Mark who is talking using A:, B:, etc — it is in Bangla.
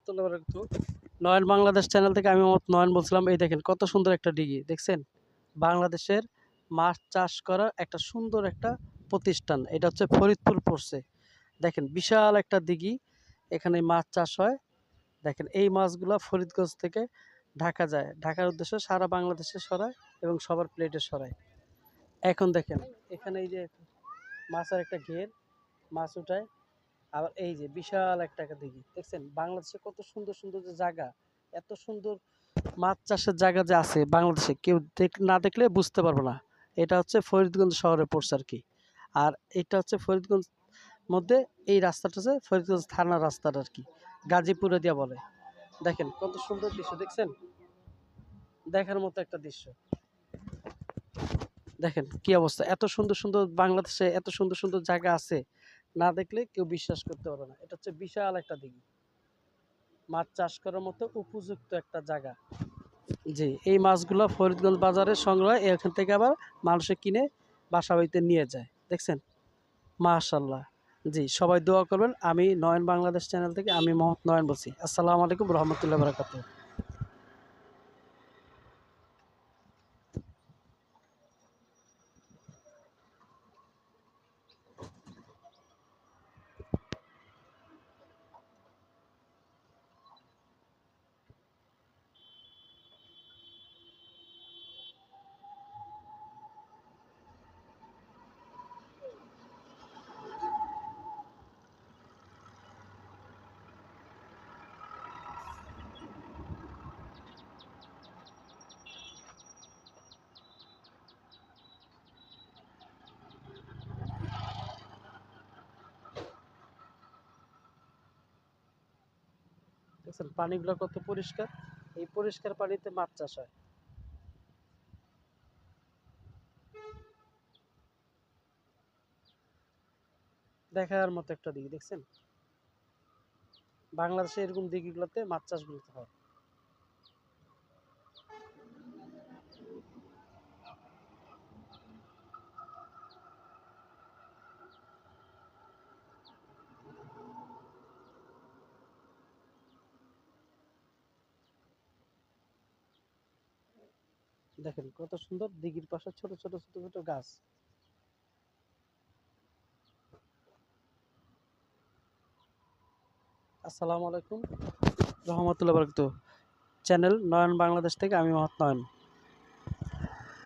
A: ধন্যবাদ একটু। নয়ন বাংলাদেশ চ্যানেল থেকে আমি মোহাম্মদ নয়ন বলছিলাম। এই দেখেন কত সুন্দর একটা ডিগি দেখছেন? বাংলাদেশের মাছ চাষ করার একটা সুন্দর একটা প্রতিষ্ঠান। এটা হচ্ছে ফরিদপুর পড়ছে। দেখেন বিশাল একটা দিঘি, এখানে মাছ চাষ হয়। দেখেন এই মাছগুলা ফরিদগঞ্জ থেকে ঢাকা যায়। ঢাকার উদ্দেশ্যে সারা বাংলাদেশে সরায় এবং সবার প্লেটে সরায়। এখন দেখেন এখানে এই যে মাছের একটা ঘের, মাছ উঠায়। আবার এই যে বিশাল একটা দিঘি দেখছেন? বাংলাদেশে কত সুন্দর সুন্দর যে জায়গা, এত সুন্দর মাছ চাষের জায়গা যে আছে বাংলাদেশে, কেউ না দেখলে বুঝতে পারবে না। এটা হচ্ছে ফরিদগঞ্জ শহরে পড়ছে আর কি। আর এটা হচ্ছে ফরিদগঞ্জ মধ্যে, এই রাস্তাটা হচ্ছে ফরিদগঞ্জ থানার রাস্তাটা আর কি, গাজীপুরে দিয়া বলে। দেখেন কত সুন্দর দৃশ্য দেখছেন? দেখার মতো একটা দৃশ্য। দেখেন কি অবস্থা, এত সুন্দর সুন্দর বাংলাদেশে এত সুন্দর সুন্দর জায়গা আছে, না দেখলে কেউ বিশ্বাস করতে পারবে না। এটা হচ্ছে বিশাল একটা দিঘি, মাছ চাষ করার মতো উপযুক্ত একটা জায়গা। জি, এই মাছগুলো ফরিদগঞ্জ বাজারে সংগ্রহ, এখান থেকে আবার মানুষে কিনে বাসা বাড়িতে নিয়ে যায়। দেখছেন? মাশাল্লাহ। জি, সবাই দোয়া করবেন। আমি নয়ন বাংলাদেশ চ্যানেল থেকে আমি মোহাম্মদ নয়ন বলছি। আসসালামু আলাইকুম রহমতুল্লাহ বারাকাতুহ। দেখছেন পানিগুলো কত পরিষ্কার? এই পরিষ্কার পানিতে মাছ চাষ হয়। দেখার মতো একটা দিকে দেখছেন? বাংলাদেশে এরকম দিঘিগুলোতে মাছ চাষগুলোতে হয়। দেখেন কত সুন্দর, দিঘির পাশে ছোট ছোট ছোট ছোট গাছ। আসসালামু আলাইকুম রহমতুল্লাহ বারাকাতুহ। চ্যানেল নয়ন বাংলাদেশ থেকে আমি মোহাম্মদ নয়ন।